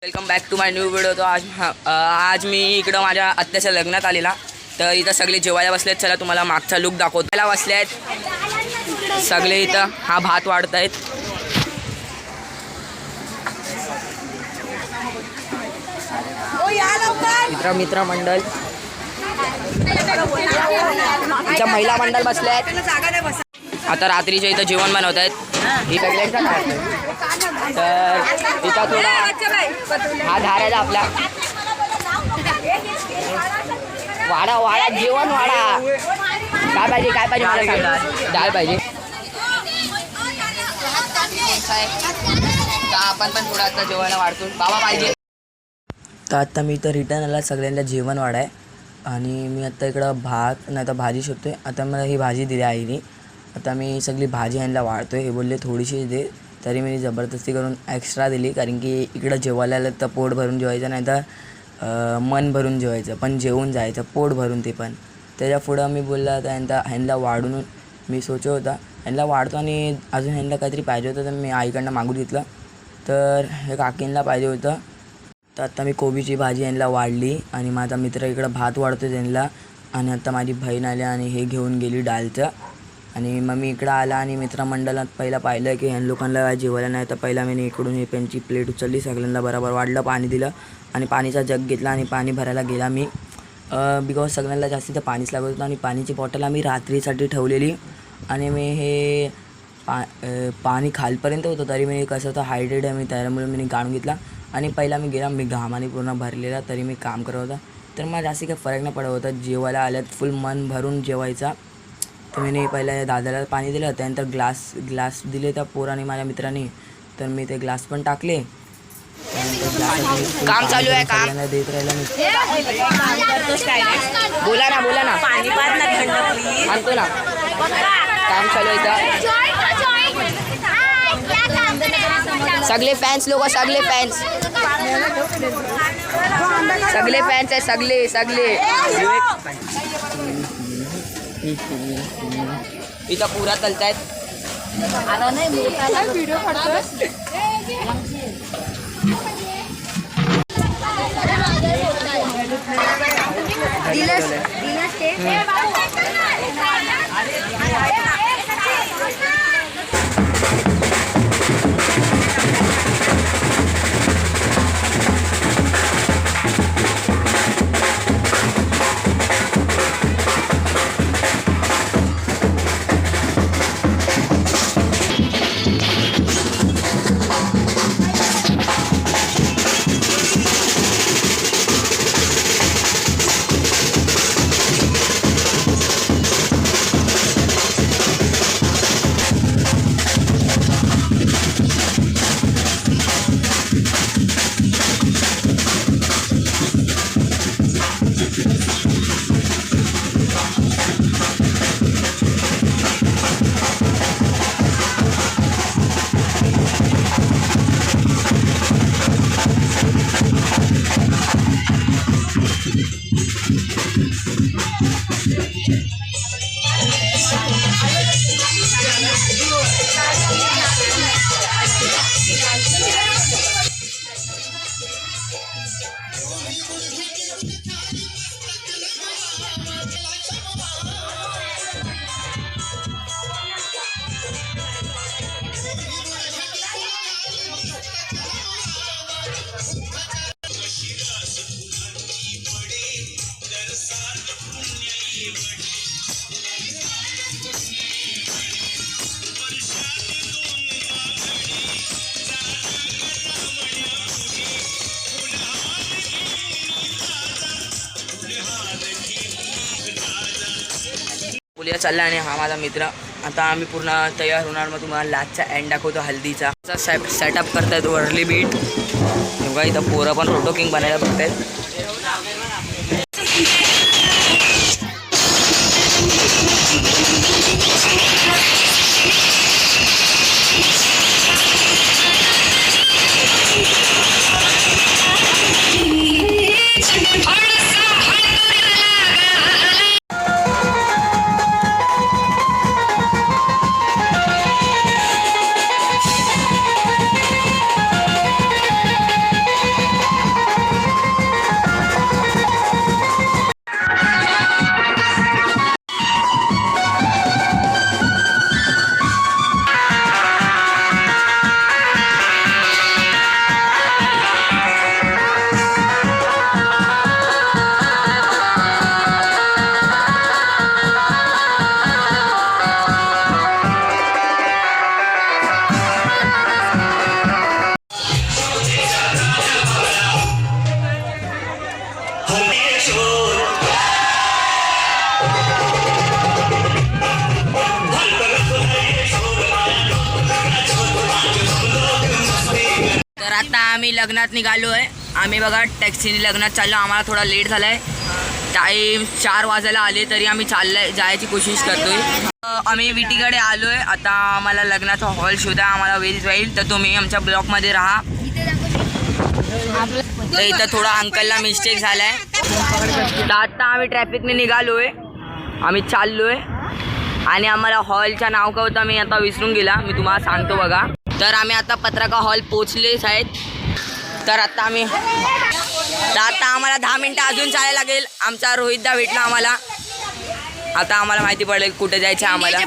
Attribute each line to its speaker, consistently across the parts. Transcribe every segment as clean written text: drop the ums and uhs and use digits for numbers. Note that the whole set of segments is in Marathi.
Speaker 1: Welcome back to my new video. तो आज मी इकडं माझ्या आत्याच्या लग्नात आलेला. तर इथं सगळे जेवायला बसलेत. चला तुम्हाला मागचा लुक दाखवतो. त्याला बसले आहेत सगळे इथं. हा भात वाढत आहेत. मित्र मंडळ इथं महिला मंडळ बसले आहेत. आता रात्रीच्या इथं जेवण बनवत आहेत. ही सगळ्यांचा तर इथं थोडा हा धारायला आपला वाडा वाडा जेवण वाडा. काय पाहिजे मला डाळ पाहिजे. आपण पण थोडा आता जेवायला वाढतो. बाबा पाहिजे. तर आत्ता मी इथं रिटर्न आला. सगळ्यांना जेवण वाढ आहे. आणि मी आत्ता इकडं भात नाही तर भाजी शोधतो आहे. आता मला ही भाजी दिली आईने. आता मी सगळी भाजी ह्यांना वाढतो आहे. हे बोलले थोडीशी दे. तरी मी जबरदस्ती करून एक्स्ट्रा दिली. कारण की इकडं जेवायला आलं तर पोट भरून जेवायचं, नाही तर मन भरून जेवायचं. पण जेवून जायचं पोट भरून. ते पण त्याच्या पुढं मी बोलला तर ह्यांना वाढून मी सोचत होता ह्यांना वाढतो. आणि अजून ह्यांना काहीतरी पाहिजे होतं तर मी आईकडनं मागून घेतलं. तर हे काकींना पाहिजे होतं. तर आत्ता मी कोबीची भाजी ह्यांना वाढली. आणि माझा मित्र इकडं भात वाढतो त्यांना. आणि आत्ता माझी बहीण आली आणि हे घेऊन गेली डालचं. आणि मग मी इकडं आला आणि मित्रमंडळात पहिला पाहिलं की ह्या लोकांना जेवायला नाही. तर पहिला मी इकडून हे त्यांची प्लेट उचलली. सगळ्यांना बरोबर वाढलं. पाणी दिलं आणि पाणीचा जग घेतला आणि पाणी भरायला गेला मी. बिकॉज सगळ्यांना जास्तीत पाणीच लागत होतं. आणि पाणीची बॉटल आम्ही रात्रीसाठी ठेवलेली. आणि मी हे पाणी खालपर्यंत होतं तरी मी कसं होतं हायड्रेट आहे मी, त्यामुळे मी काढून घेतला. आणि पहिला मी गेला. मी घामाने पूर्ण भरलेला तरी मी काम करत होता. तर मला जास्त काही फरक नाही पडत होता. जेवायला आल्यात फुल मन भरून जेवायचा. तर मी पहिला दादाला पाणी दिलं. त्यानंतर ग्लास दिले त्या पोराने माझ्या मित्राने. तर मी ते ग्लास पण टाकले. त्यानंतर काम चालू आहे का देत राहिला मी. बोला ना आणतो ना. काम चालू आहे. सगळे फॅन्स लोक सगळे फॅन्स आहे. सगळे इथं पुरा चालतायत. व्हिडिओ पुलिया चालला. आणि हा माझा मित्र. आता आम्ही पूर्ण तयार होणार. मग तुम्हाला लास्टचा एंड दाखवतो हल्दीचा. सेटअप करतायत वरली बीट. बघा इथं पोरं पण फोटो किंग बनायला बघतायत. आता आम्ही लग्नात निघालो आहे. आम्ही बघा टॅक्सीने लग्नात चाललो. आम्हाला थोडा लेट झाला आहे. टाईम 4 वाजायला आले तरी आम्ही जायची कोशिश करतोय. आम्ही विटीकडे आलो आहे. आता आम्हाला लग्नाचा हॉल शोधा आम्हाला वेळ जाईल, तर तुम्ही आमच्या ब्लॉकमध्ये राहा. तर इथं थोडा अंकलला मिस्टेक झाला आहे. तर आत्ता आम्ही ट्रॅफिकने निघालो आहे. आम्ही चाललो आहे आणि आम्हाला हॉलचं नाव काय होतं मी आता विसरून गेला. मी तुम्हाला सांगतो बघा. तर आम्ही आता पत्रका हॉल पोचलेच आहेत. तर आता आम्हाला 10 मिनटं अजून चालायला लागेल. आमचा रोहितदा भेटला आम्हाला. आता आम्हाला माहिती पडेल कुठे जायचं आम्हाला.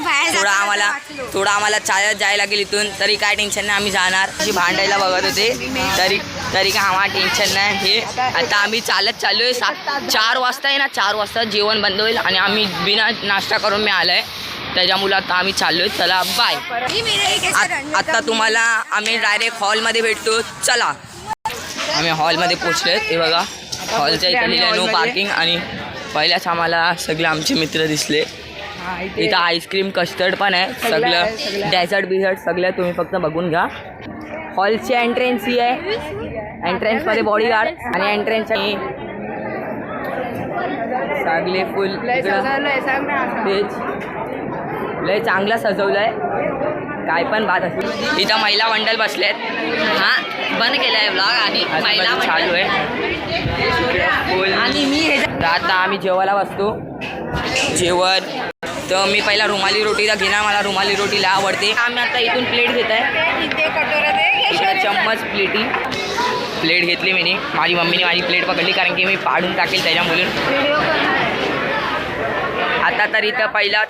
Speaker 1: थोडं आम्हाला चालत जायला लागेल इथून. तरी काय टेन्शन नाही, आम्ही जाणार. अशी भांडायला बघत होते तरी काय आम्हाला टेन्शन नाही. हे आता आम्ही चालत चाललो आहे. 4 वाजता आहे ना, 4 वाजता जेवण बंद होईल आणि आम्ही बिना नाश्ता करून मी आलो आहे. त्याच्यामुळं आता आम्ही चाललो आहे. चला बाय. आता तुम्हाला आम्ही डायरेक्ट हॉलमध्ये भेटतो. चला आम्ही हॉलमध्ये पोचलो आहेत. हे बघा हॉलच्या इथे लिहिलं नो पार्किंग. आणि पहिल्याच आम्हाला सगळे आमचे मित्र दिसले. इथं आईस्क्रीम कस्टर्ड पण आहे. सगळं डेझर्ट बिझर्ट सगळं तुम्ही फक्त बघून घ्या. हॉलची एंट्रन्स ही आहे. एंट्रन्समध्ये बॉडीगार्ड आणि एंट्रन्स सगळे फुल तेच लय चांगलं सजवलं आहे. काय पण बात असेल. इथं महिला मंडळ बसले आहेत. हां बंद केलं आहे ब्लॉग आणि महिला चालू आहे. आणि मी आता आम्ही जेवायला बसतो. जेवण तर मी पहिला रुमाली रोटीला घेणार. मला रुमाली रोटीला आवडते. आम्ही आता इथून प्लेट घेत आहे. चम्मच प्लेट घेतली मी. माझी मम्मीने माझी प्लेट पकडली कारण की मी पाडून टाकेल त्याच्यामुळे. आता तर इथं पहिला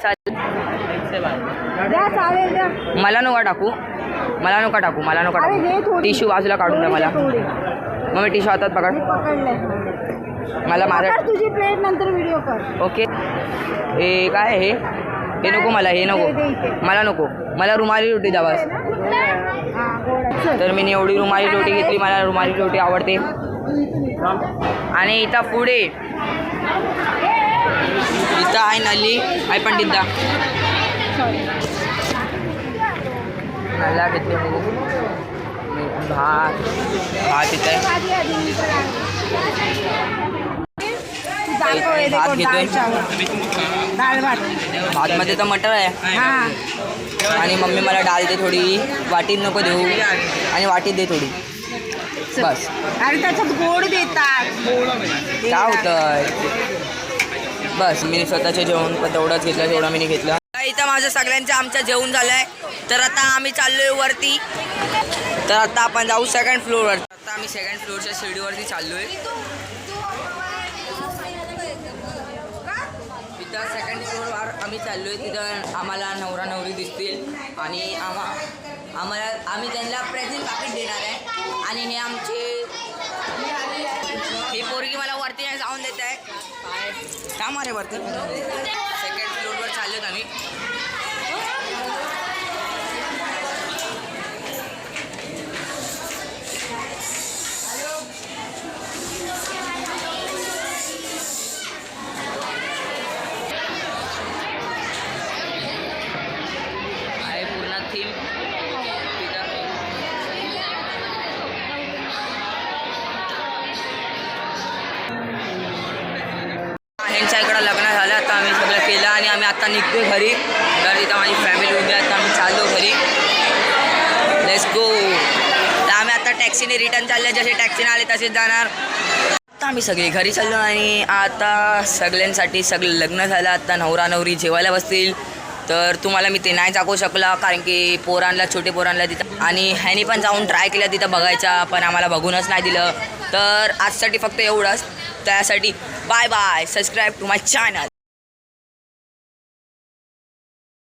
Speaker 1: मला नका टाकू. टिश्यू बाजूला काढून द्या मला. मग मी टिश्यू हातात पकड. मला माझा
Speaker 2: तुझी प्लेट नंतर व्हिडिओ कर.
Speaker 1: ओके. हे काय हे नको मला. हे नको मला. मला रुमाली रोटी द्या बस. तर मी एवढी रुमाली रोटी घेतली. मला रुमाली रोटी आवडते. आणि इथं पुढे इथं आहे नल्ली आहे पण तिथं नल्ला घेतली. भात इथं आहे. भात घेतोय. भातमध्ये तर मटर आहे. आणि मम्मी मला डाल दे थोडी. वाटीत नको देऊ आणि वाटीत दे थोडी बस.
Speaker 2: अरे त्याच्यात गोड देतात.
Speaker 1: काय होतं बस. मी स्वतःचे जेवण पण तेवढंच घेतलं जेवढं मी घेतलं. इथं माझं सगळ्यांचं आमचं जेवण झालं आहे. तर आता आम्ही चाललोय वरती. तर आता आपण जाऊ सेकंड फ्लोअरवर. आता आम्ही सेकंड फ्लोअरच्या शिडीवरती चाललोय. इथं सेकंड फ्लोअरवर आम्ही चाललोय. तिथं आम्हाला नवरा नवरी दिसतील आणि आम्ही त्यांना प्रेझेंट पाकिट देणार आहे. आणि हे आमचे ही पोरगी मला वरती जाऊन देत आहे. का मारे वरती. सेकंड फ्लोअरवर चाललोत आम्ही. ह्यांच्या इकडं लग्न झालं. आता आम्ही सगळं केलं आणि आम्ही आता निघतो घरी. तर इथं माझी फॅमिली उभी आहे. आता आम्ही चाललो घरी. Let's go. तर आम्ही आता टॅक्सीने रिटर्न चालले. जसे टॅक्सीने आले तसेच जाणार. आता आम्ही सगळे घरी चाललो आणि आता सगळ्यांसाठी सगळं लग्न झालं. आता नवरा नवरी जेवायला बसतील. तर तुम्हाला मी ते नाही दाखवू शकला कारण की छोटे पोरांना तिथं आणि ह्यानी पण जाऊन ट्राय केलं तिथं बघायचा पण आम्हाला बघूनच नाही दिलं. तर आजसाठी फक्त एवढंच. त्यासाठी bye bye. Subscribe to my channel.